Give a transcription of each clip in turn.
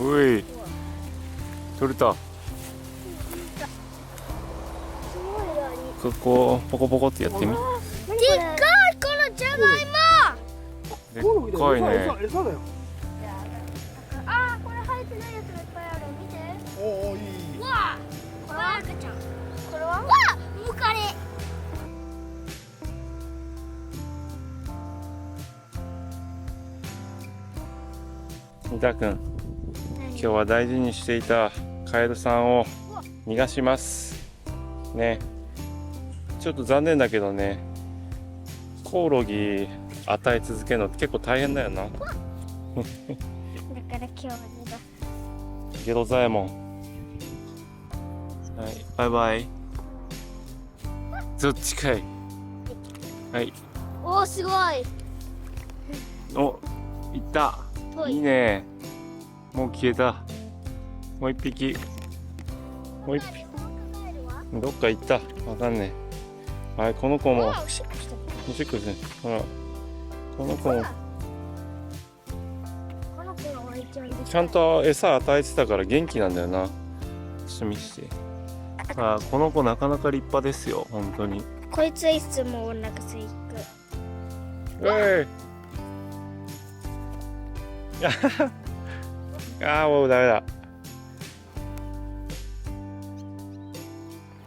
うい、取れた。ここポコポコってやってみ。でっかいこのじゃがいも。でっかいね。餌だよ。あー、これ生えてないやつがいっぱいある。見て。おお、いい。わあ、これは赤ちゃん。これはわあ、ムカレ。三田くん、今日は大事にしていたカエルさんを逃がしますね。ちょっと残念だけどね、コオロギ与え続けるの結構大変だよな。だから今日はね。ゲロザエモン。はい、バイバイ。どっちかい。はい。おー、すごい。お、いった。いいね。もう消えた。もう一匹。もう一匹。どっか行った。わかんねえ。はい、この子も。おしっこしてる。おしっこですね。ほら。この子も。この子がワンちゃんでちゃんと餌与えてたから元気なんだよな。ちょっと見して。あ、この子なかなか立派ですよ。本当に。こいつはいつもお腹すいく。えい。ああ、もうダメだ。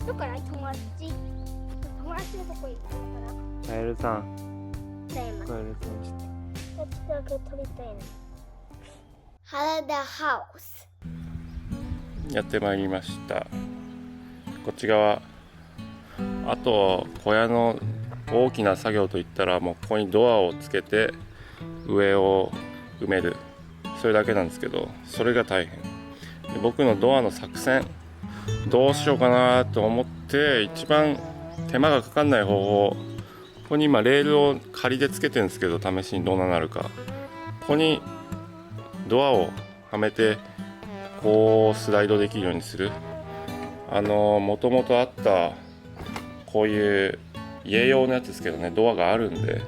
どこから友達のとこ行ったのかな。カエルさん。だよな。カエルさん。こっちだけ撮りたいな。原田ハウス。やってまいりました。こっち側。あと小屋の大きな作業といったら、もうここにドアをつけて上を埋める、それだけなんですけど、それが大変で、僕のドアの作戦どうしようかなと思って、一番手間がかかんない方法、ここに今レールを仮でつけてるんですけど、試しにどうなるか。ここにドアをはめてこうスライドできるようにする。もともとあったこういう家用のやつですけどね、ドアがあるんで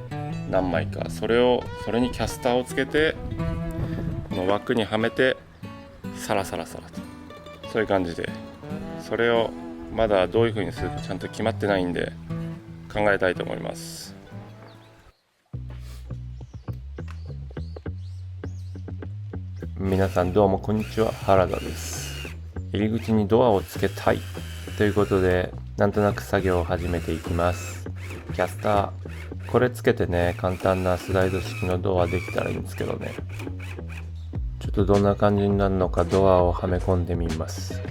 何枚か、それにキャスターをつけてこの枠にはめてサラサラサラと、そういう感じで、それをまだどういう風にするかちゃんと決まってないんで考えたいと思います。皆さんどうもこんにちは、原田です。入り口にドアをつけたいということで、なんとなく作業を始めていきます。キャスター、これつけてね、簡単なスライド式のドアできたらいいんですけどね。ちょっとどんな感じになるのかドアをはめ込んでみます。こ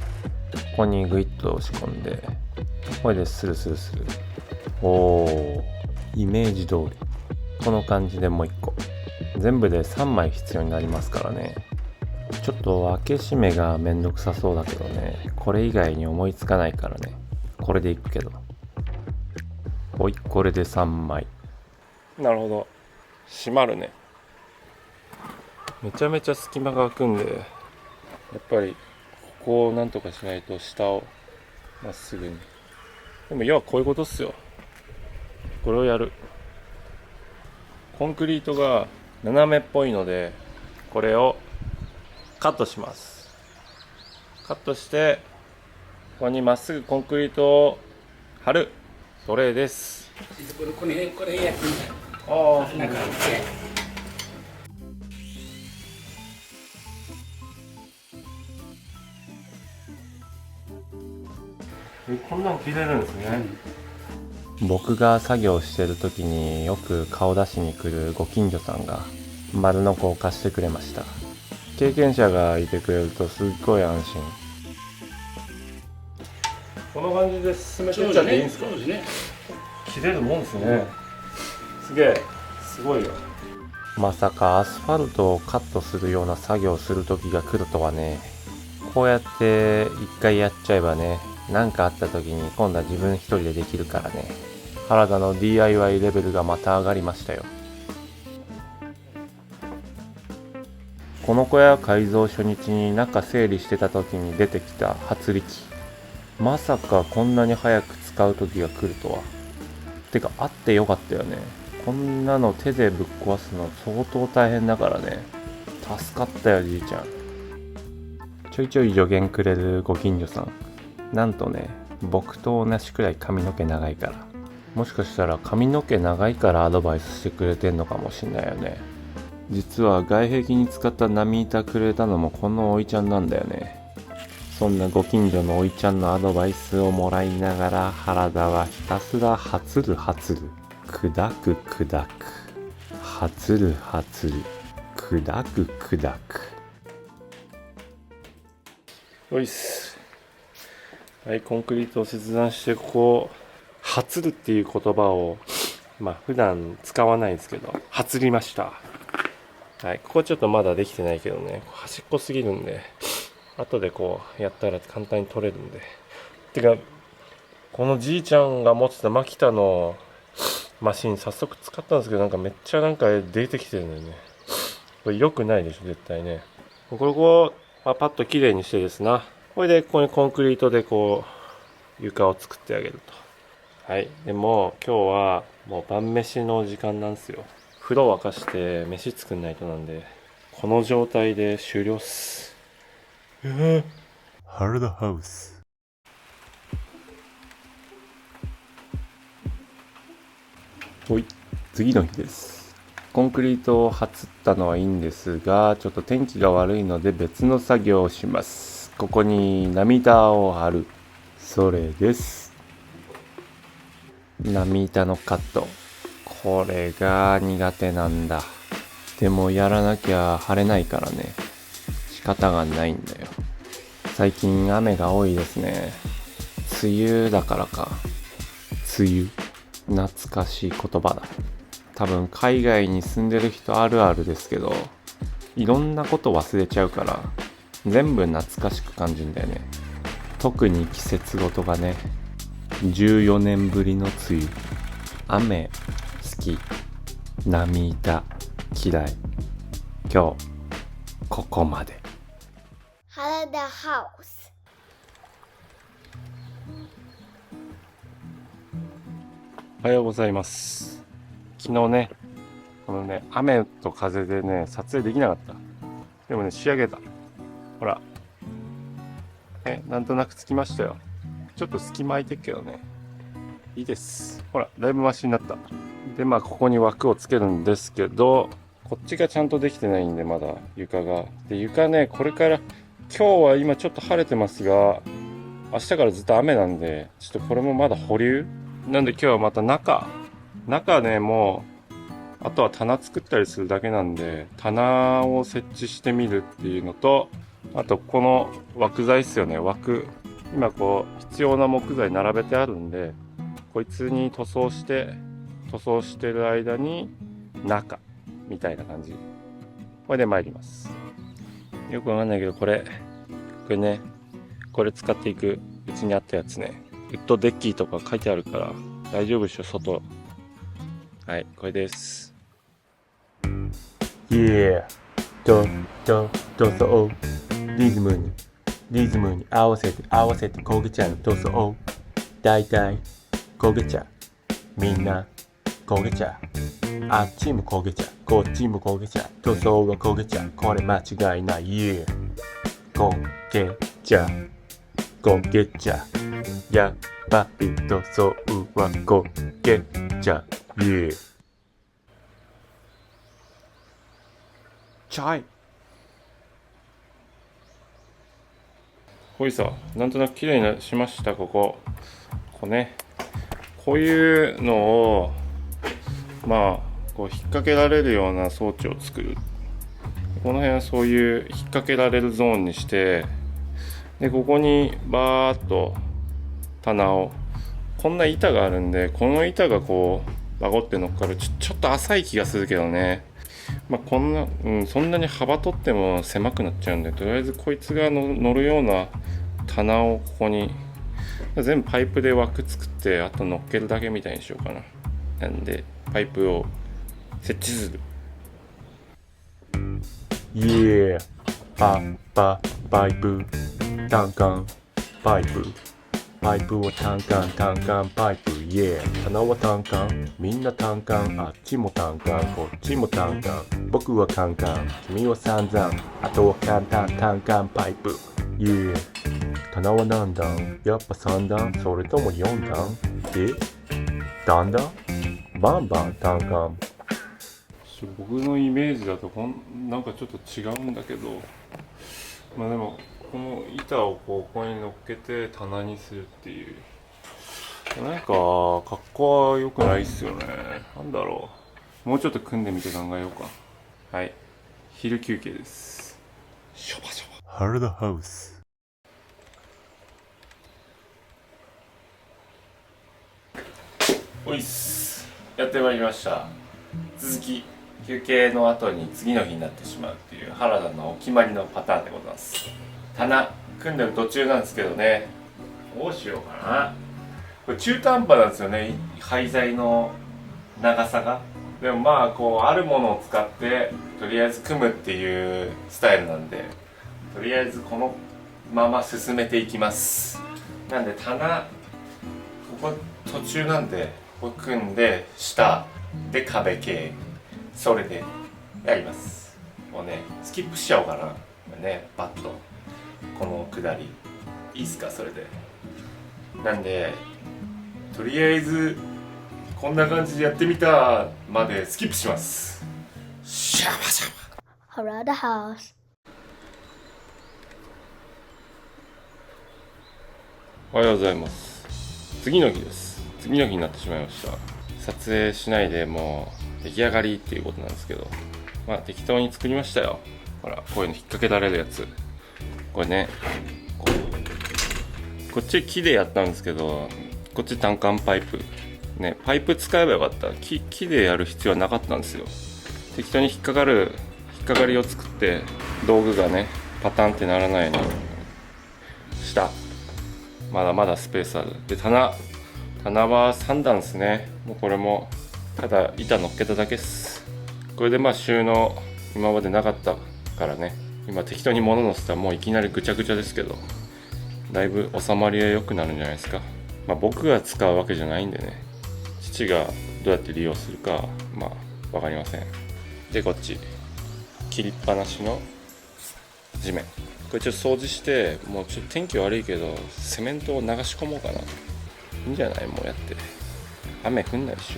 こにグイッと押し込んで、これでスルスルする。おー、イメージ通り。この感じでもう1個。全部で3枚必要になりますからね。ちょっと開け閉めがめんどくさそうだけどね、これ以外に思いつかないからね、これでいくけど。おい、これで3枚。なるほど、閉まるね。めちゃめちゃ隙間が空くんで、やっぱりここをなんとかしないと下をまっすぐに。でも要はこういうことっすよ。これをやる。コンクリートが斜めっぽいので、これをカットします。カットして、ここにまっすぐコンクリートを貼る。それです。これやってみた。ああ、なんかこんなの切れるんですね。僕が作業してる時によく顔出しに来るご近所さんが丸のこを貸してくれました。経験者がいてくれるとすっごい安心。この感じで進めていっちゃっていいんですか？そうですね。切れるもんですね。すげえ、すごいよ。まさかアスファルトをカットするような作業をする時が来るとはね。こうやって一回やっちゃえばね、何かあった時に今度は自分一人でできるからね。原田の DIY レベルがまた上がりましたよ。この小屋改造初日に中整理してた時に出てきた発力。まさかこんなに早く使う時が来るとは。てかあってよかったよね。こんなの手でぶっ壊すの相当大変だからね。助かったよじいちゃん。ちょいちょい助言くれるご近所さん、なんとね、僕と同じくらい髪の毛長いから、もしかしたら髪の毛長いからアドバイスしてくれてんのかもしんないよね。実は外壁に使った波板くれたのもこのおいちゃんなんだよね。そんなご近所のおいちゃんのアドバイスをもらいながら、原田はひたすらはつるはつる、砕く砕く、はつるはつる、砕く砕く。おいっす。はい、コンクリートを切断して、ここはつるっていう言葉を普段使わないですけど、はつりました。はい、ここちょっとまだできてないけどね、端っこすぎるんで、後でこうやったら簡単に取れるんで。てか、このじいちゃんが持ってたマキタのマシン早速使ったんですけど、めっちゃ出てきてるんだよね。これ良くないでしょ絶対ね。ここパッときれいにしてですな。これでここにコンクリートでこう床を作ってあげると。はい。でも今日はもう晩飯の時間なんですよ。風呂沸かして飯作んないとなんで、この状態で終了っす。原田ハウス。ほい、次の日です。コンクリートをはつったのはいいんですが、ちょっと天気が悪いので別の作業をします。ここに波板を貼る。それです。波板のカット。これが苦手なんだ。でもやらなきゃ貼れないからね。仕方がないんだよ。最近雨が多いですね。梅雨だからか。梅雨。懐かしい言葉だ。多分海外に住んでる人あるあるですけど、いろんなこと忘れちゃうから全部懐かしく感じるんだよね。特に季節ごとがね。14年ぶりの梅雨。雨好き、波板嫌い。今日ここまで。原田ハウス。おはようございます。昨日ね、このね、雨と風でね、撮影できなかった。でもね、仕上げた。ほら。なんとなくつきましたよ。ちょっと隙間空いてるけどね。いいです。ほら、だいぶマシになった。で、ここに枠をつけるんですけど、こっちがちゃんとできてないんで、まだ床が。で、床ね、これから、今日は今ちょっと晴れてますが、明日からずっと雨なんで、ちょっとこれもまだ保留なんで今日はまた中ね、もうあとは棚作ったりするだけなんで、棚を設置してみるっていうのと、あとこの枠材っすよね。枠今こう必要な木材並べてあるんで、こいつに塗装してる間に中みたいな感じ。これで参ります。よくわかんないけど、これね、これ使っていくうちにあったやつね。ウッドデッキとか書いてあるから大丈夫でしょ、外。はい、これです。どうぞリズムに合わせて焦げちゃう。どうぞだいたい焦げちゃう。みんな焦げちゃう。あっちも焦げちゃう、こっちも焦げちゃう。塗装が焦げちゃう。これ間違いない。焦げちゃう。やっぱり塗装は焦げちゃう。チャイ。こういうさ、なんとなく綺麗にしました。こうね、こういうのをこう引っ掛けられるような装置を作る。この辺はそういう引っ掛けられるゾーンにして、でここにバーッと棚を、こんな板があるんで、この板がこうバゴって乗っかる。ちょっと浅い気がするけどね。こんな、そんなに幅取っても狭くなっちゃうんで、とりあえずこいつが乗るような棚をここに全部パイプで枠作って、あと乗っけるだけみたいにしようかな。なんでパイプを設置する。パイプ、単管パイプ、パイプをタンカンタンカンパイプイエー棚はタンカンみんなタンカンあっちもタンカンこっちもタンカン僕はカンカン君は散々あとはカンタンタンカンパイプイエー棚は何段やっぱ3段それとも4段だんだんバンバンタンカン僕のイメージだとなんかちょっと違うんだけどまあでもこの板をここに乗っけて棚にするっていうなんか格好は良くないっすよね。なんだろうもうちょっと組んでみて考えようか。はい昼休憩です。ショバショバハルダハウスおいっすやってまいりました。続き休憩の後に次の日になってしまうっていう原田のお決まりのパターンでございます。棚組んでる途中なんですけどねどうしようかな。これ中途半端なんですよね廃材の長さが。でもまあこうあるものを使ってとりあえず組むっていうスタイルなんでとりあえずこのまま進めていきます。なんで棚ここ途中なんでここ組んで下で壁系それでやります。もうねスキップしちゃおうかなねバッとこの下りいいっすか。それでなんでとりあえずこんな感じでやってみたまでスキップします。シャバシャバ Around the house. おはようございます。次の日です。次の日になってしまいました。撮影しないでもう出来上がりっていうことなんですけどまあ適当に作りましたよ。ほらこういうの引っ掛けられるやつこれねこっち木でやったんですけどこっち単管パイプねパイプ使えばよかった。木でやる必要はなかったんですよ。適当に引っかかりを作って道具がねパタンってならないように下まだまだスペースある。で棚は3段ですね。もうこれもただ板乗っけただけっす。これでまあ収納今までなかったからね今適当に物乗せたらもういきなりぐちゃぐちゃですけどだいぶ収まりは良くなるんじゃないですか。まあ僕が使うわけじゃないんでね父がどうやって利用するかまあ分かりません。でこっち切りっぱなしの地面これちょっと掃除してもうちょっと天気悪いけどセメントを流し込もうかな。いいんじゃないもうやって雨降んないでし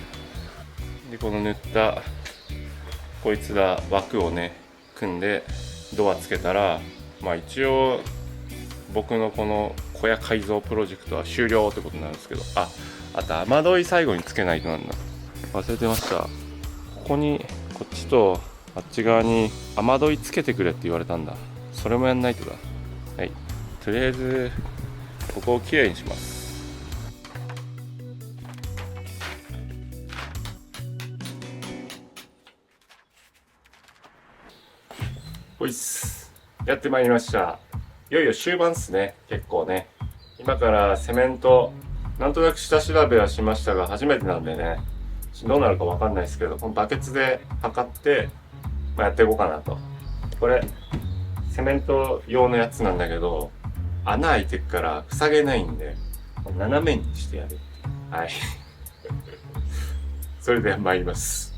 ょ。でこの塗ったこいつら枠をね組んでドアつけたらまあ一応僕のこの小屋改造プロジェクトは終了ってことになるんですけどあと雨どい最後につけないとなんだ忘れてました。ここにこっちとあっち側に雨どいつけてくれって言われたんだ。それもやんないとだ。はいとりあえずここをきれいにします。ほいっすやってまいりました。いよいよ終盤っすね。結構ね今からセメントなんとなく下調べはしましたが初めてなんでねどうなるか分かんないですけどこのバケツで測って、まあ、やっていこうかなと。これセメント用のやつなんだけど穴開いてるから塞げないんで斜めにしてやる。はいそれでは参ります。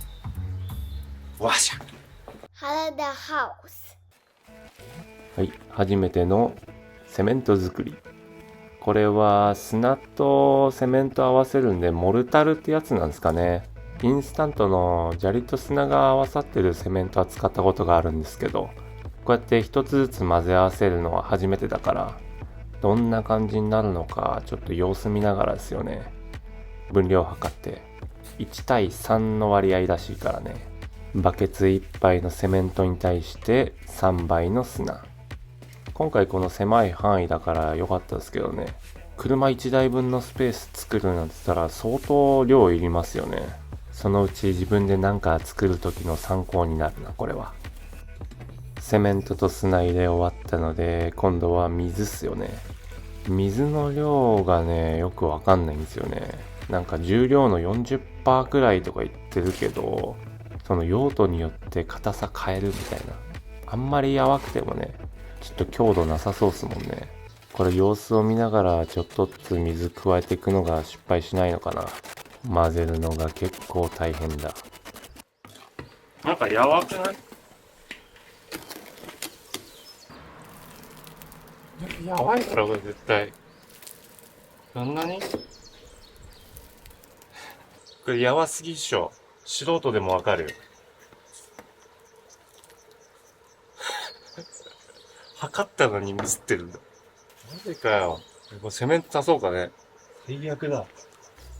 わしゃAround the house. はい初めてのセメント作り。これは砂とセメント合わせるんでモルタルってやつなんですかね。インスタントの砂利と砂が合わさってるセメントは使ったことがあるんですけどこうやって一つずつ混ぜ合わせるのは初めてだからどんな感じになるのかちょっと様子見ながらですよね。分量測って1対3の割合らしいからねバケツ1杯のセメントに対して3杯の砂。今回この狭い範囲だから良かったですけどね車1台分のスペース作るなんて言ったら相当量いりますよね。そのうち自分で何か作る時の参考になるなこれは。セメントと砂入れ終わったので今度は水っすよね。水の量がねよくわかんないんですよね。なんか重量の 40% くらいとか言ってるけどその用途によって硬さ変えるみたいな。あんまりやわくてもねちょっと強度なさそうっすもんね。これ様子を見ながらちょっとずつ水加えていくのが失敗しないのかな。混ぜるのが結構大変だ。なんかやばくない？やばいだろこれ絶対。そんなに？これやばすぎっしょ。素人でもわかるよ。測ったのにミスってるんだ。マジかよ。もうセメント足そうかね。最悪だ。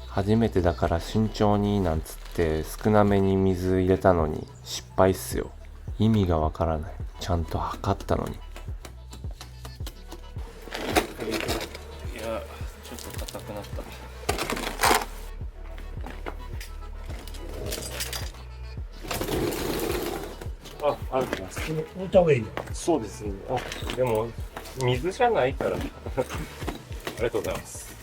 初めてだから慎重になんつって少なめに水入れたのに失敗っすよ。意味がわからない。ちゃんと測ったのに。いや、ちょっと硬くなった。あ、あると思います。置いた方がいいよ。そうですね。あ、でも水じゃないから。ありがとうございます。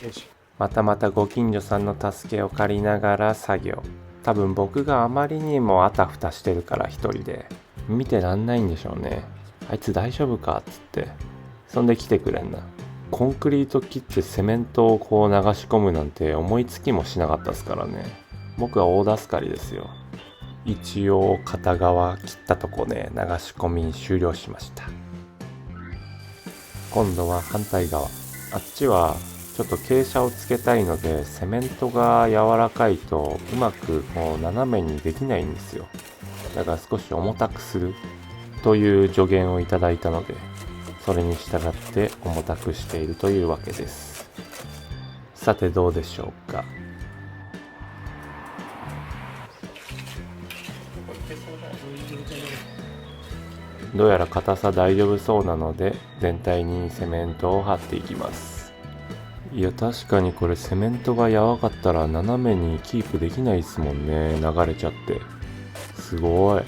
よいしょ。またご近所さんの助けを借りながら作業。多分僕があまりにもあたふたしてるから一人で見てらんないんでしょうね。あいつ大丈夫かっつって。そんで来てくれんな。コンクリート切ってセメントをこう流し込むなんて思いつきもしなかったですからね。僕は大助かりですよ。一応片側切ったとこで流し込み終了しました。今度は反対側。あっちはちょっと傾斜をつけたいのでセメントが柔らかいとうまくこう斜めにできないんですよ。だから少し重たくするという助言をいただいたので、それに従って重たくしているというわけです。さてどうでしょうか。どうやら硬さ大丈夫そうなので全体にセメントを貼っていきます。いや確かにこれセメントがやばかったら斜めにキープできないですもんね。流れちゃって。すごい。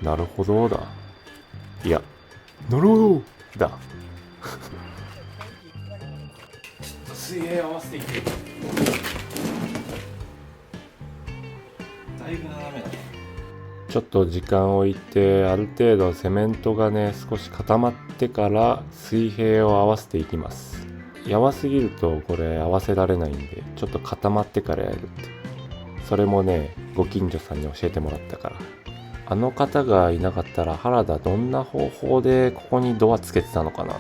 なるほどだ。いや、なるほどだ。水平合わせていける。だいぶ斜めだ。ちょっと時間を置いてある程度セメントがね少し固まってから水平を合わせていきます。やばすぎるとこれ合わせられないんでちょっと固まってからやるって。それもねご近所さんに教えてもらったから。あの方がいなかったら原田どんな方法でここにドアつけてたのかな。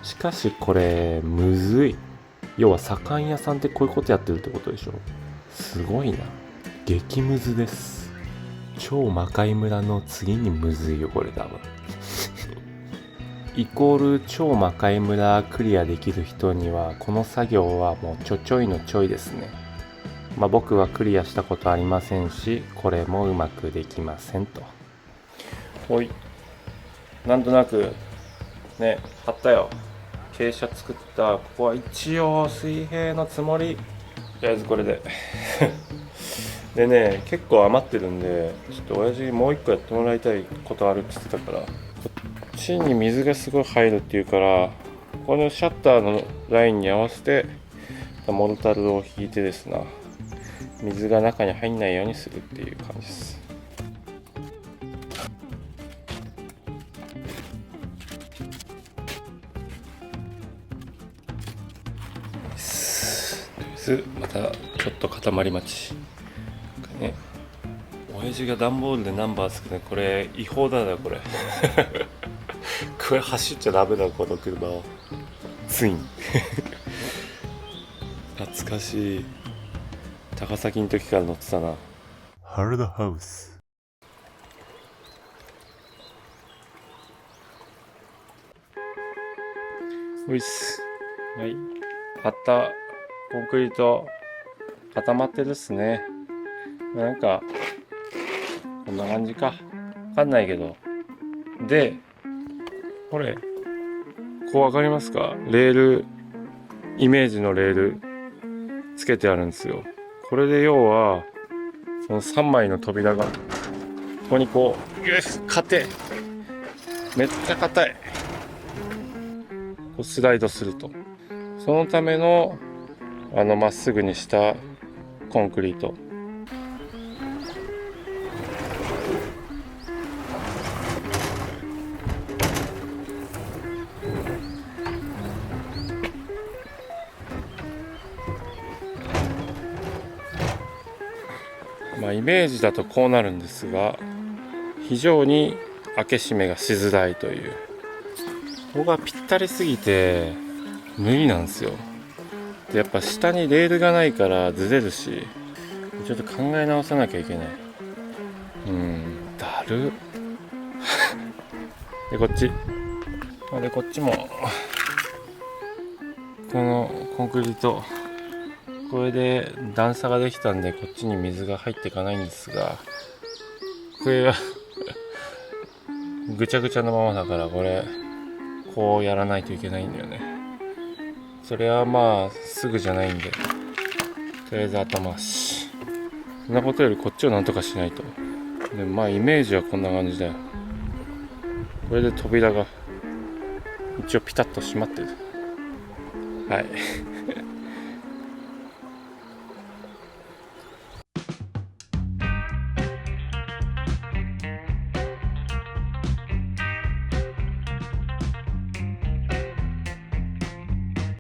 しかしこれむずい。要は左官屋さんってこういうことやってるってことでしょ。すごいな。激ムズです。超魔界村の次にむずいよこれ多分。イコール超魔界村クリアできる人にはこの作業はもうちょいのちょいですね。まあ僕はクリアしたことありませんしこれもうまくできませんと。ほい、なんとなくね貼ったよ。傾斜作った。ここは一応水平のつもり。とりあえずこれででね結構余ってるんでちょっと親父にもう一個やってもらいたいことあるって言ってたから、こっちに水がすごい入るっていうからこのシャッターのラインに合わせてモルタルを引いてですな、水が中に入んないようにするっていう感じです。またちょっと固まり待ちね。親父が段ボールでナンバーつくね。これ違法だなこれこれ走っちゃダメだこの車を。ついに懐かしい。高崎の時から乗ってたな。原田ハウス。おいっす。はい、貼ったコンクリート固まってるっすね。なんかこんな感じかわかんないけど。でこれこうわかりますか。レールイメージのレールつけてあるんですよ。これで要はその3枚の扉がここにこうよし硬い、めっちゃ硬い、こうスライドすると、そのためのまっすぐにしたコンクリート。メージだとこうなるんですが、非常に開け閉めがしづらいという、ここがぴったりすぎて無理なんですよ。でやっぱ下にレールがないからずれるし、ちょっと考え直さなきゃいけない。だるでこっちでこっちもこのコンクリート、これで段差ができたんでこっちに水が入っていかないんですが、これはぐちゃぐちゃのままだから、これこうやらないといけないんだよね。それはまあすぐじゃないんで、とりあえず頭足、そんなことよりこっちをなんとかしないと。でまあイメージはこんな感じだよ。これで扉が一応ピタッと閉まってる。はい